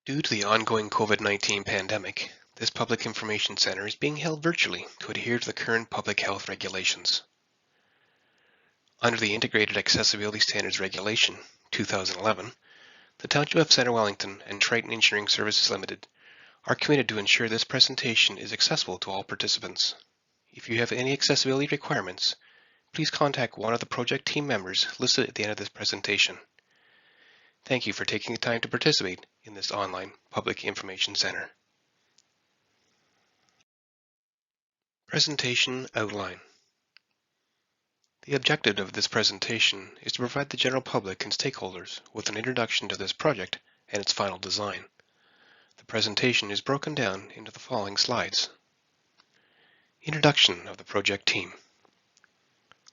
Due to the ongoing COVID-19 pandemic, this public information center is being held virtually to adhere to the current public health regulations. Under the Integrated Accessibility Standards Regulation 2011, the Township of Centre Wellington and Triton Engineering Services Limited are committed to ensure this presentation is accessible to all participants. If you have any accessibility requirements, please contact one of the project team members listed at the end of this presentation. Thank you for taking the time to participate in this online public information center. Presentation outline. The objective of this presentation is to provide the general public and stakeholders with an introduction to this project and its final design. The presentation is broken down into the following slides. Introduction of the project team.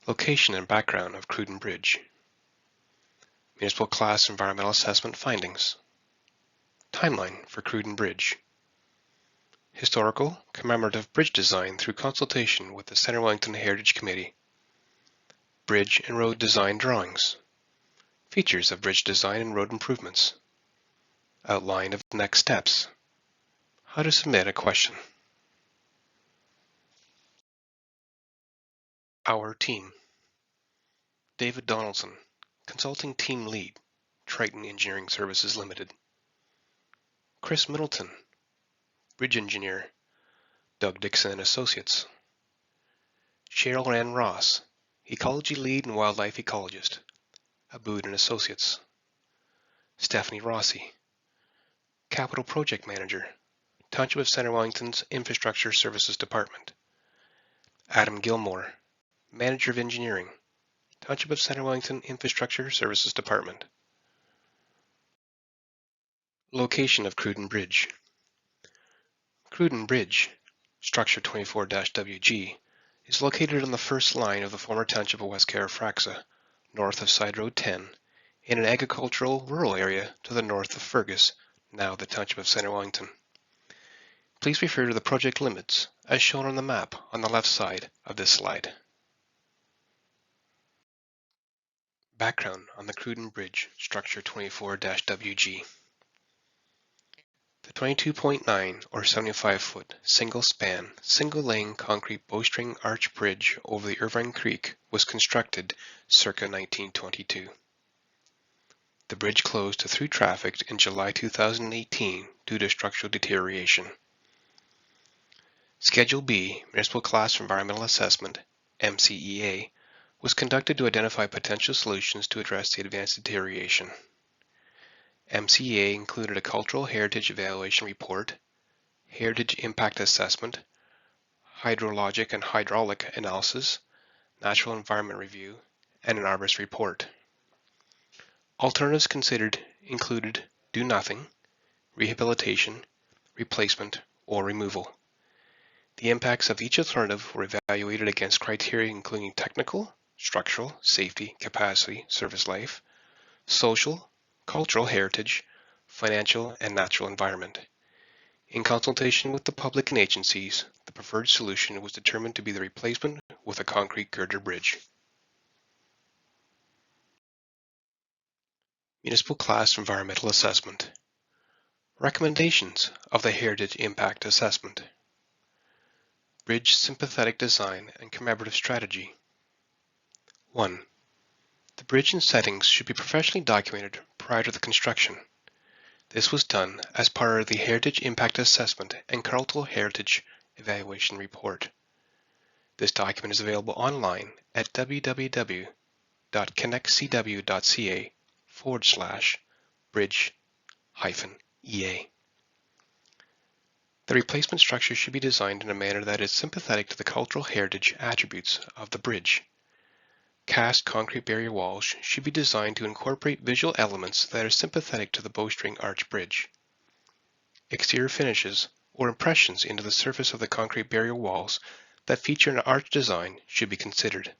Location and background of Cruden Bridge. Municipal class environmental assessment findings. Timeline for Cruden Bridge. Historical, commemorative bridge design through consultation with the Centre Wellington Heritage Committee. Bridge and road design drawings. Features of bridge design and road improvements. Outline of next steps. How to submit a question. Our team. David Donaldson, Consulting Team Lead, Triton Engineering Services Limited. Chris Middleton, Bridge Engineer, Doug Dixon and Associates. Cheryl Ann Ross, Ecology Lead and Wildlife Ecologist, Abood and Associates. Stephanie Rossi, Capital Project Manager, Township of Centre Wellington's Infrastructure Services Department. Adam Gilmore, Manager of Engineering, Township of Centre Wellington Infrastructure Services Department. Location of Cruden Bridge. Cruden Bridge, structure 24-WG, is located on the first line of the former Township of West Carriffraxa, north of Side Road 10, in an agricultural rural area to the north of Fergus, now the Township of Centre Wellington. Please refer to the project limits as shown on the map on the left side of this slide. Background on the Cruden Bridge, structure 24-WG. The 22.9 or 75-foot single-span, single-lane concrete bowstring arch bridge over the Irvine Creek was constructed circa 1922. The bridge closed to through traffic in July 2018 due to structural deterioration. Schedule B, Municipal Class Environmental Assessment, MCEA, was conducted to identify potential solutions to address the advanced deterioration. MCEA included a Cultural Heritage Evaluation Report, Heritage Impact Assessment, Hydrologic and Hydraulic Analysis, Natural Environment Review, and an Arborist Report. Alternatives considered included do nothing, rehabilitation, replacement, or removal. The impacts of each alternative were evaluated against criteria including technical, structural, safety, capacity, service life, social, cultural heritage, financial, and natural environment. In consultation with the public and agencies, the preferred solution was determined to be the replacement with a concrete girder bridge. Municipal Class Environmental Assessment. Recommendations of the Heritage Impact Assessment. Bridge Sympathetic Design and Commemorative Strategy. 1. The bridge and settings should be professionally documented prior to the construction. This was done as part of the Heritage Impact Assessment and Cultural Heritage Evaluation Report. This document is available online at www.connectcw.ca/bridge-EA. The replacement structure should be designed in a manner that is sympathetic to the cultural heritage attributes of the bridge. Cast concrete barrier walls should be designed to incorporate visual elements that are sympathetic to the bowstring arch bridge. Exterior finishes or impressions into the surface of the concrete barrier walls that feature an arch design should be considered.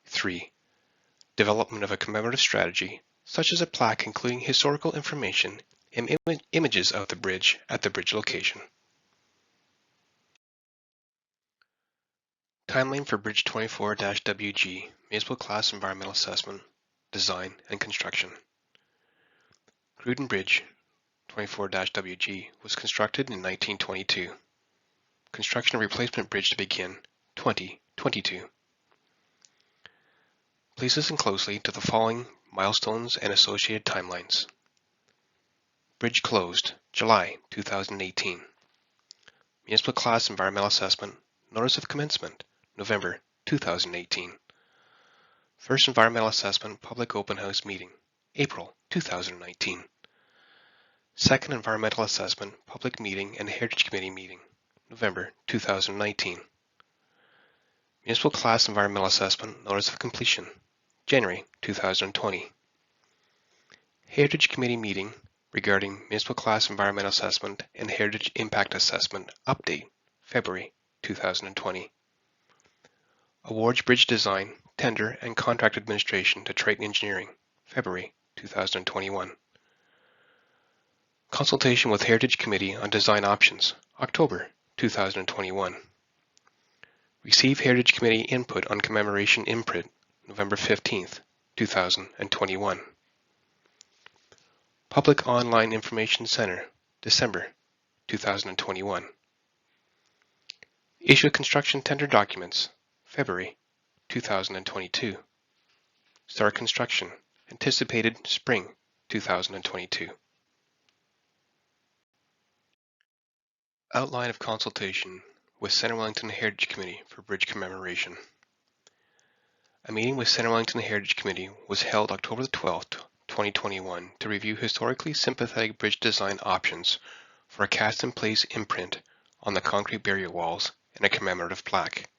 3. Development of a commemorative strategy, such as a plaque including historical information and images of the bridge at the bridge location. Timeline for Bridge 24-WG, Municipal Class Environmental Assessment, Design and Construction. Cruden Bridge, 24-WG was constructed in 1922. Construction of replacement bridge to begin 2022. Please listen closely to the following milestones and associated timelines. Bridge closed, July 2018. Municipal Class Environmental Assessment, Notice of Commencement, November 2018. First Environmental Assessment Public Open House Meeting, April 2019. Second Environmental Assessment Public Meeting and Heritage Committee Meeting, November 2019. Municipal Class Environmental Assessment Notice of Completion, January 2020. Heritage Committee Meeting regarding Municipal Class Environmental Assessment and Heritage Impact Assessment Update, February 2020. Awards Bridge Design, Tender and Contract Administration to Triton Engineering, February 2021. Consultation with Heritage Committee on Design Options, October 2021. Receive Heritage Committee input on commemoration imprint, November 15th, 2021. Public Online Information Center, December 2021. Issue construction tender documents, February 2022. Start construction, anticipated spring 2022. Outline of consultation with Centre Wellington Heritage Committee for bridge commemoration. A meeting with Centre Wellington Heritage Committee was held October 12th, 2021 to review historically sympathetic bridge design options for a cast-in-place imprint on the concrete barrier walls and a commemorative plaque.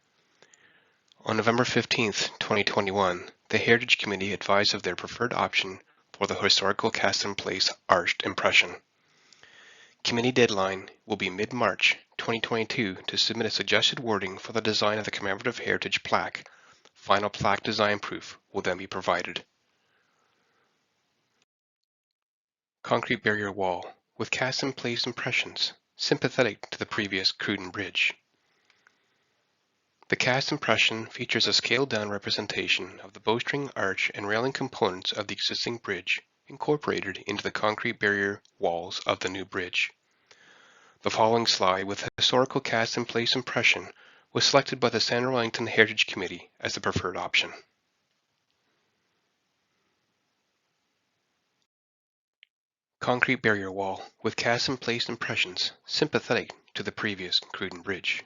On November 15th, 2021, the Heritage Committee advised of their preferred option for the historical cast-in-place arched impression. Committee deadline will be mid-March 2022 to submit a suggested wording for the design of the commemorative heritage plaque. Final plaque design proof will then be provided. Concrete barrier wall with cast-in-place impressions, sympathetic to the previous Cruden Bridge. The cast impression features a scaled-down representation of the bowstring arch and railing components of the existing bridge incorporated into the concrete barrier walls of the new bridge. The following slide with historical cast-in-place impression was selected by the Centre Wellington Heritage Committee as the preferred option. Concrete barrier wall with cast-in-place impressions sympathetic to the previous Cruden Bridge.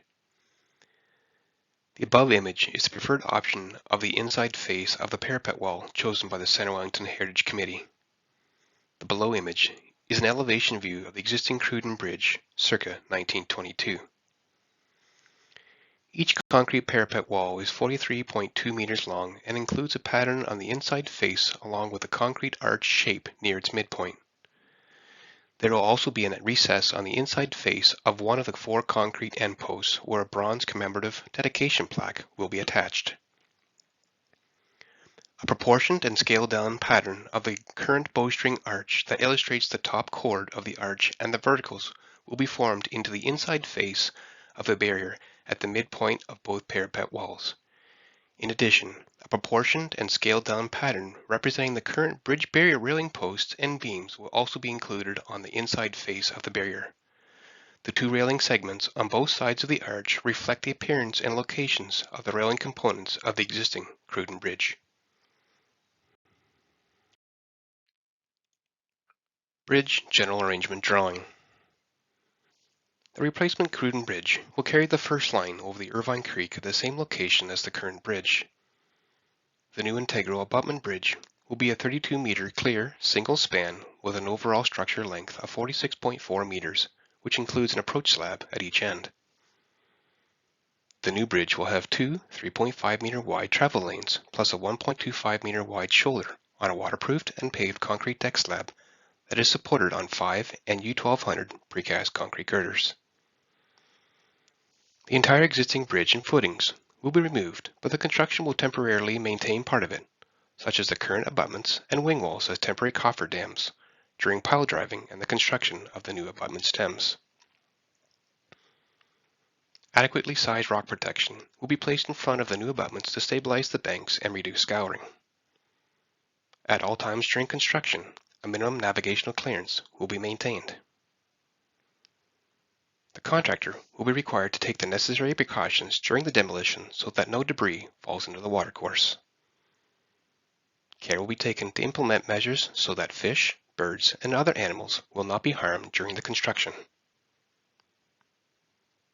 The above image is the preferred option of the inside face of the parapet wall chosen by the Centre Wellington Heritage Committee. The below image is an elevation view of the existing Cruden Bridge circa 1922. Each concrete parapet wall is 43.2 meters long and includes a pattern on the inside face along with a concrete arch shape near its midpoint. There will also be a recess on the inside face of one of the 4 concrete end posts where a bronze commemorative dedication plaque will be attached. A proportioned and scaled down pattern of the current bowstring arch that illustrates the top chord of the arch and the verticals will be formed into the inside face of the barrier at the midpoint of both parapet walls. In addition, a proportioned and scaled down pattern representing the current bridge barrier railing posts and beams will also be included on the inside face of the barrier. The 2 railing segments on both sides of the arch reflect the appearance and locations of the railing components of the existing Cruden Bridge. Bridge General Arrangement Drawing. The replacement Cruden Bridge will carry the first line over the Irvine Creek at the same location as the current bridge. The new integral abutment bridge will be a 32-meter clear single span with an overall structure length of 46.4 meters, which includes an approach slab at each end. The new bridge will have 2 3.5-meter wide travel lanes plus a 1.25-meter wide shoulder on a waterproofed and paved concrete deck slab that is supported on 5 and U1200 precast concrete girders. The entire existing bridge and footings will be removed, but the construction will temporarily maintain part of it, such as the current abutments and wing walls as temporary coffer dams, during pile driving and the construction of the new abutment stems. Adequately sized rock protection will be placed in front of the new abutments to stabilize the banks and reduce scouring. At all times during construction, a minimum navigational clearance will be maintained. The contractor will be required to take the necessary precautions during the demolition so that no debris falls into the watercourse. Care will be taken to implement measures so that fish, birds, and other animals will not be harmed during the construction.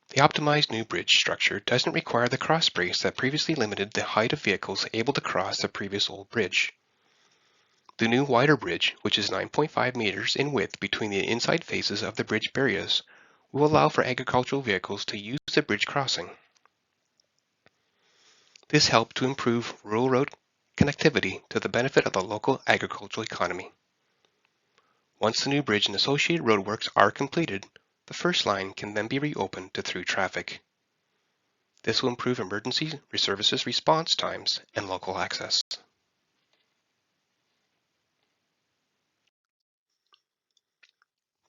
The optimized new bridge structure doesn't require the cross brace that previously limited the height of vehicles able to cross the previous old bridge. The new wider bridge, which is 9.5 meters in width between the inside faces of the bridge barriers, will allow for agricultural vehicles to use the bridge crossing. This helped to improve rural road connectivity to the benefit of the local agricultural economy. Once the new bridge and associated roadworks are completed, the first line can then be reopened to through traffic. This will improve emergency services response times and local access.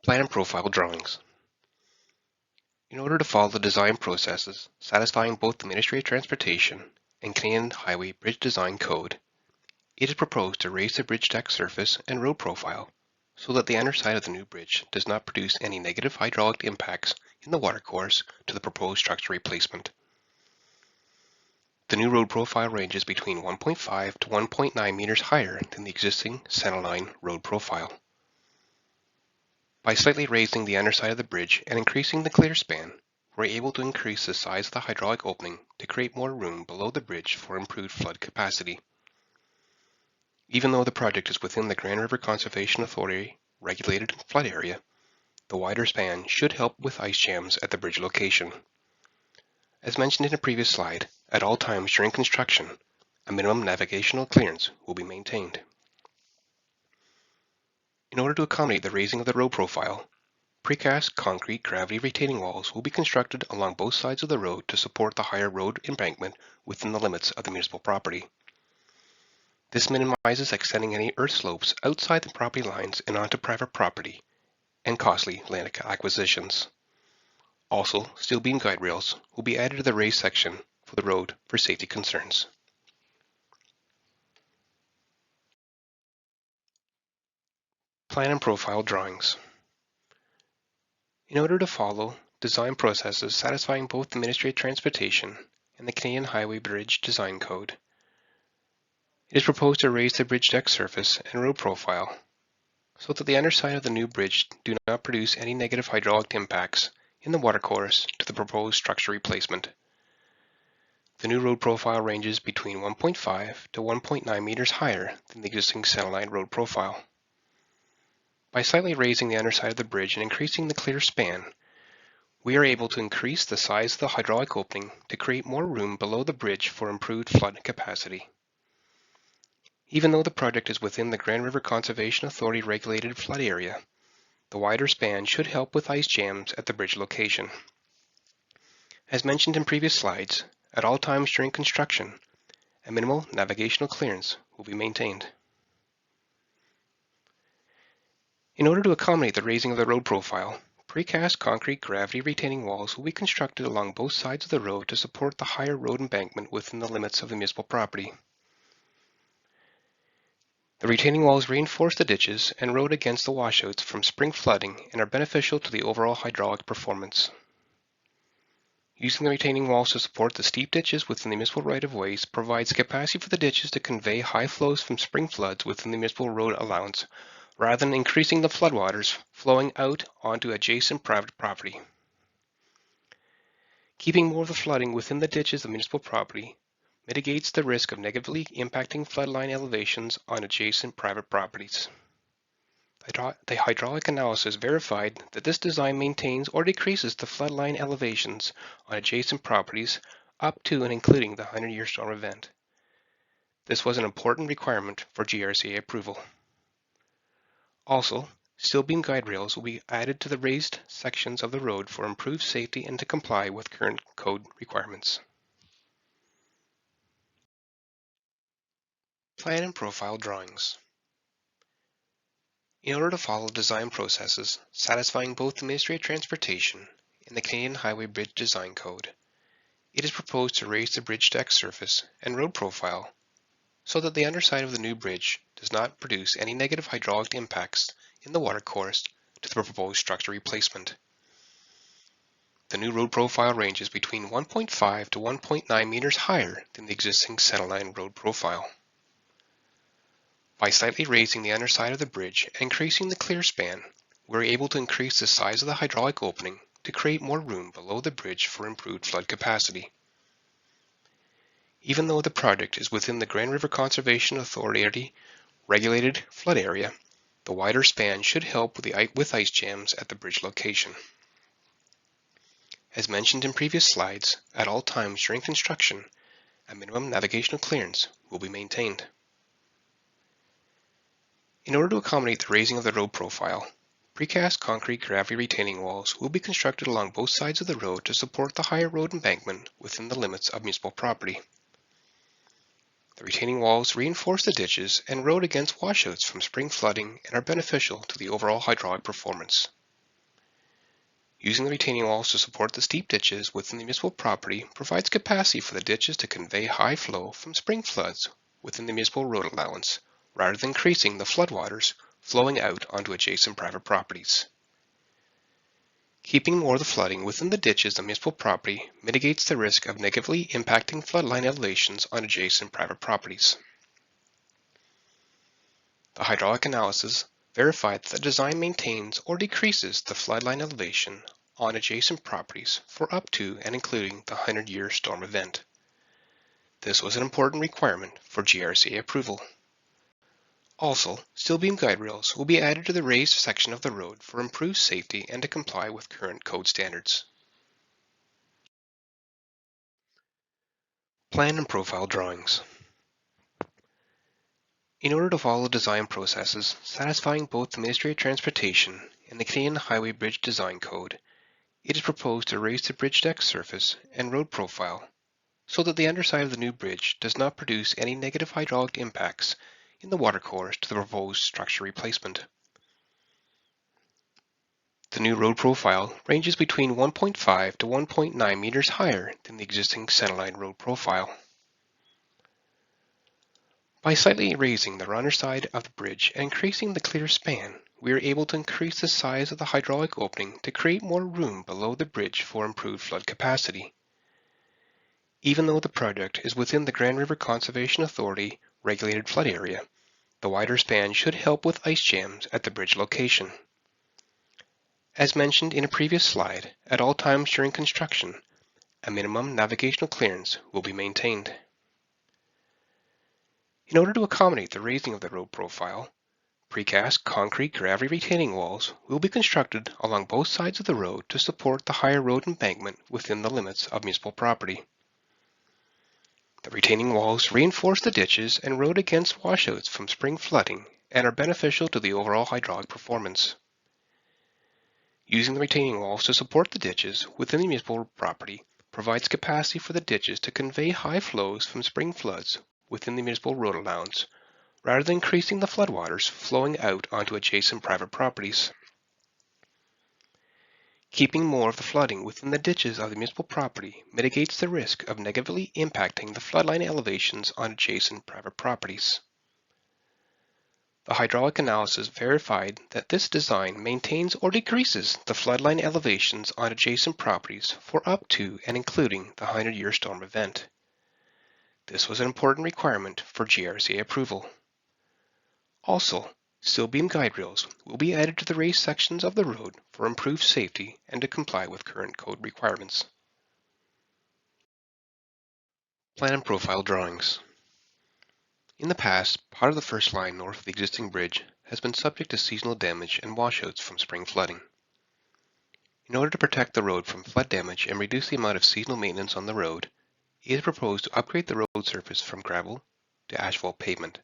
Plan and profile drawings. In order to follow the design processes satisfying both the Ministry of Transportation and Canadian Highway Bridge Design Code, it is proposed to raise the bridge deck surface and road profile so that the underside of the new bridge does not produce any negative hydraulic impacts in the watercourse to the proposed structure replacement. The new road profile ranges between 1.5 to 1.9 meters higher than the existing centerline road profile. By slightly raising the underside of the bridge and increasing the clear span, we're able to increase the size of the hydraulic opening to create more room below the bridge for improved flood capacity. Even though the project is within the Grand River Conservation Authority regulated flood area, the wider span should help with ice jams at the bridge location. As mentioned in a previous slide, at all times during construction, a minimum navigational clearance will be maintained. In order to accommodate the raising of the road profile, precast concrete gravity retaining walls will be constructed along both sides of the road to support the higher road embankment within the limits of the municipal property. This minimizes extending any earth slopes outside the property lines and onto private property and costly land acquisitions. Also, steel beam guide rails will be added to the raised section for the road for safety concerns. Plan and profile drawings. In order to follow design processes satisfying both the Ministry of Transportation and the Canadian Highway Bridge Design Code, it is proposed to raise the bridge deck surface and road profile so that the underside of the new bridge do not produce any negative hydraulic impacts in the watercourse to the proposed structure replacement. The new road profile ranges between 1.5 to 1.9 meters higher than the existing centerline road profile. By slightly raising the underside of the bridge and increasing the clear span, we are able to increase the size of the hydraulic opening to create more room below the bridge for improved flood capacity. Even though the project is within the Grand River Conservation Authority regulated flood area, the wider span should help with ice jams at the bridge location. As mentioned in previous slides, at all times during construction, a minimal navigational clearance will be maintained. In order to accommodate the raising of the road profile, precast concrete gravity retaining walls will be constructed along both sides of the road to support the higher road embankment within the limits of the municipal property. The retaining walls reinforce the ditches and road against the washouts from spring flooding and are beneficial to the overall hydraulic performance. Using the retaining walls to support the steep ditches within the municipal right-of-ways provides capacity for the ditches to convey high flows from spring floods within the municipal road allowance, rather than increasing the floodwaters flowing out onto adjacent private property. Keeping more of the flooding within the ditches of municipal property mitigates the risk of negatively impacting floodline elevations on adjacent private properties. The hydraulic analysis verified that this design maintains or decreases the floodline elevations on adjacent properties up to and including the 100-year storm event. This was an important requirement for GRCA approval. Also, steel beam guide rails will be added to the raised sections of the road for improved safety and to comply with current code requirements. Plan and profile drawings. In order to follow design processes satisfying both the Ministry of Transportation and the Canadian Highway Bridge Design Code, it is proposed to raise the bridge deck surface and road profile so that the underside of the new bridge does not produce any negative hydraulic impacts in the watercourse to the proposed structure replacement. the new road profile ranges between 1.5 to 1.9 meters higher than the existing centerline road profile. By slightly raising the underside of the bridge and increasing the clear span, we are able to increase the size of the hydraulic opening to create more room below the bridge for improved flood capacity. Even though the project is within the Grand River Conservation Authority regulated flood area, the wider span should help with ice jams at the bridge location. As mentioned in previous slides, at all times during construction, a minimum navigational clearance will be maintained. In order to accommodate the raising of the road profile, precast concrete gravity retaining walls will be constructed along both sides of the road to support the higher road embankment within the limits of municipal property. The retaining walls reinforce the ditches and road against washouts from spring flooding and are beneficial to the overall hydraulic performance. Using the retaining walls to support the steep ditches within the municipal property provides capacity for the ditches to convey high flow from spring floods within the municipal road allowance, rather than increasing the floodwaters flowing out onto adjacent private properties. Keeping more of the flooding within the ditches of municipal property mitigates the risk of negatively impacting floodline elevations on adjacent private properties. The hydraulic analysis verified that the design maintains or decreases the floodline elevation on adjacent properties for up to and including the 100-year storm event. This was an important requirement for GRCA approval. Also, steel beam guide rails will be added to the raised section of the road for improved safety and to comply with current code standards. Plan and profile drawings. In order to follow design processes satisfying both the Ministry of Transportation and the Canadian Highway Bridge Design Code, it is proposed to raise the bridge deck surface and road profile so that the underside of the new bridge does not produce any negative hydraulic impacts in the watercourse to the proposed structure replacement. The new road profile ranges between 1.5 to 1.9 meters higher than the existing centerline road profile. By slightly raising the underside of the bridge and increasing the clear span, we are able to increase the size of the hydraulic opening to create more room below the bridge for improved flood capacity. Even though the project is within the Grand River Conservation Authority regulated flood area, the wider span should help with ice jams at the bridge location. As mentioned in a previous slide, at all times during construction, a minimum navigational clearance will be maintained. In order to accommodate the raising of the road profile, precast concrete gravity retaining walls will be constructed along both sides of the road to support the higher road embankment within the limits of municipal property. The retaining walls reinforce the ditches and road against washouts from spring flooding and are beneficial to the overall hydraulic performance. Using the retaining walls to support the ditches within the municipal property provides capacity for the ditches to convey high flows from spring floods within the municipal road allowance, rather than increasing the floodwaters flowing out onto adjacent private properties. Keeping more of the flooding within the ditches of the municipal property mitigates the risk of negatively impacting the floodline elevations on adjacent private properties. The hydraulic analysis verified that this design maintains or decreases the floodline elevations on adjacent properties for up to and including the 100-year storm event. This was an important requirement for GRCA approval. Also, steel beam guide rails will be added to the raised sections of the road for improved safety and to comply with current code requirements. Plan and profile drawings. In the past, part of the first line north of the existing bridge has been subject to seasonal damage and washouts from spring flooding. In order to protect the road from flood damage and reduce the amount of seasonal maintenance on the road, it is proposed to upgrade the road surface from gravel to asphalt pavement,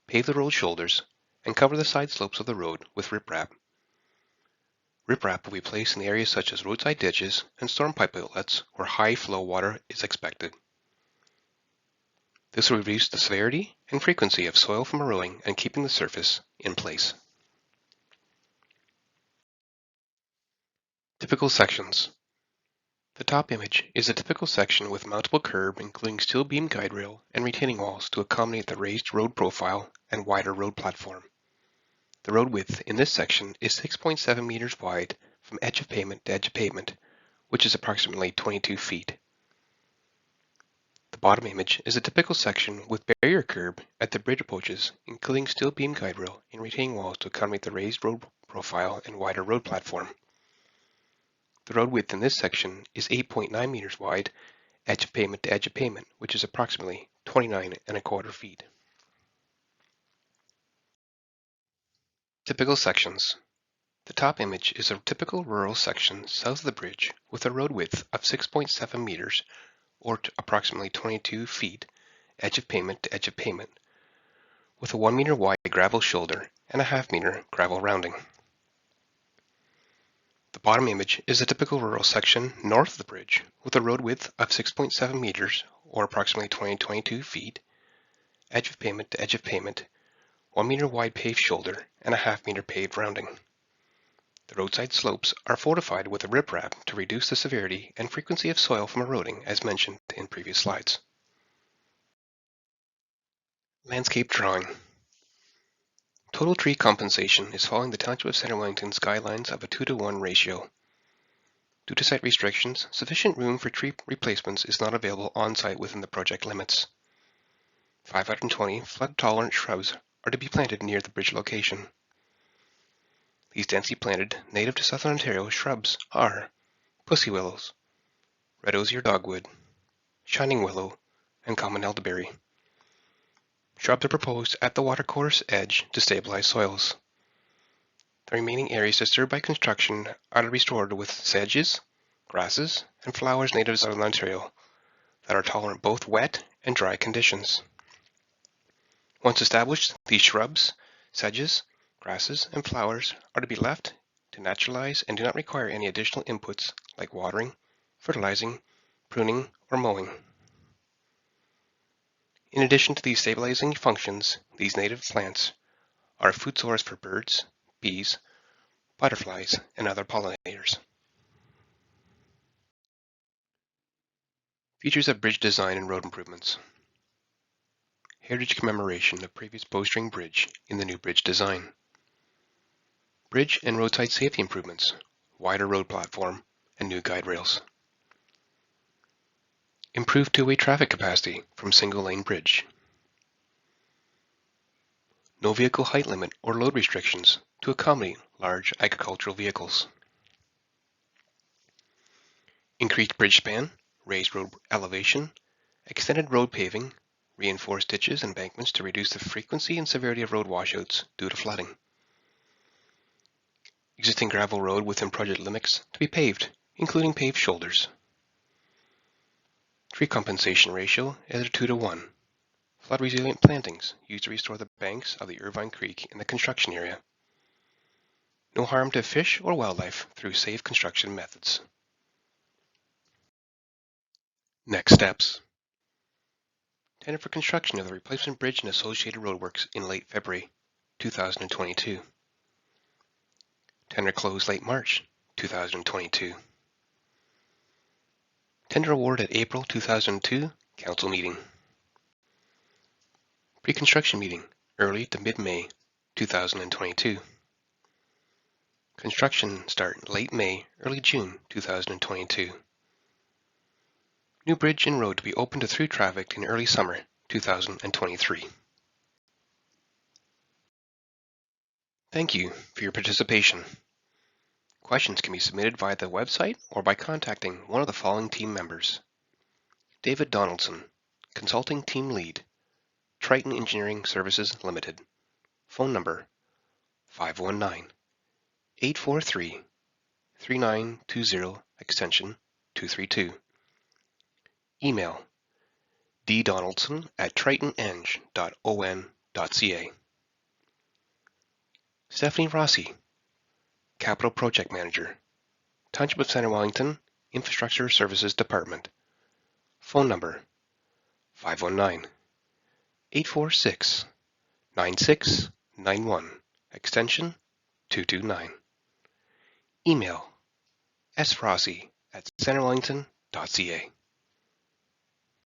pave the road shoulders, and cover the side slopes of the road with riprap. Riprap will be placed in areas such as roadside ditches and storm pipe outlets where high flow water is expected. This will reduce the severity and frequency of soil from eroding and keeping the surface in place. Typical sections. The top image is a typical section with mountable curb including steel beam guide rail and retaining walls to accommodate the raised road profile and wider road platform. The road width in this section is 6.7 meters wide from edge of pavement to edge of pavement, which is approximately 22 feet. The bottom image is a typical section with barrier curb at the bridge approaches, including steel beam guide rail and retaining walls to accommodate the raised road profile and wider road platform. The road width in this section is 8.9 meters wide, edge of pavement to edge of pavement, which is approximately 29.25 feet. Typical sections. The top image is a typical rural section south of the bridge with a road width of 6.7 meters or approximately 22 feet, edge of pavement to edge of pavement, with a 1 meter wide gravel shoulder and a half-meter gravel rounding. The bottom image is a typical rural section north of the bridge with a road width of 6.7 meters or approximately 22 feet, edge of pavement to edge of pavement, 1 meter wide paved shoulder and a half-meter paved rounding. The roadside slopes are fortified with a riprap to reduce the severity and frequency of soil from eroding as mentioned in previous slides. Landscape drawing. Total tree compensation is following the Township of Centre Wellington's guidelines of a 2-to-1 ratio. Due to site restrictions, sufficient room for tree replacements is not available on-site within the project limits. 520 flood-tolerant shrubs are to be planted near the bridge location. These densely planted, native to southern Ontario shrubs are pussy willows, red osier dogwood, shining willow, and common elderberry. Shrubs are proposed at the watercourse edge to stabilize soils. The remaining areas disturbed by construction are to be restored with sedges, grasses, and flowers native to southern Ontario that are tolerant both wet and dry conditions. Once established, these shrubs, sedges, grasses, and flowers are to be left to naturalize and do not require any additional inputs like watering, fertilizing, pruning, or mowing. In addition to these stabilizing functions, these native plants are a food source for birds, bees, butterflies, and other pollinators. Features of bridge design and road improvements. Heritage commemoration of previous bowstring bridge in the new bridge design. Bridge and roadside safety improvements, wider road platform, and new guide rails. Improved two-way traffic capacity from single-lane bridge. No vehicle height limit or load restrictions to accommodate large agricultural vehicles. Increased bridge span, raised road elevation, extended road paving, reinforced ditches and embankments to reduce the frequency and severity of road washouts due to flooding. Existing gravel road within project limits to be paved, including paved shoulders. Tree compensation ratio is a 2-to-1. Flood-resilient plantings used to restore the banks of the Irvine Creek in the construction area. No harm to fish or wildlife through safe construction methods. Next steps. Tender for construction of the replacement bridge and associated roadworks in late February 2022. Tender closed late March 2022. Tender award at April 2002 Council meeting. Pre-construction meeting early to mid-May 2022. Construction start late May, early June 2022. New bridge and road to be open to through traffic in early summer 2023. Thank you for your participation. Questions can be submitted via the website or by contacting one of the following team members. David Donaldson, Consulting Team Lead, Triton Engineering Services Limited. Phone number 519-843-3920 extension 232. Email ddonaldson@tritoneng.on.ca. Stephanie Rossi, Capital Project Manager, Township of Centre Wellington Infrastructure Services Department. Phone number 519-846-9691 extension 229. Email srossi@centrewellington.ca.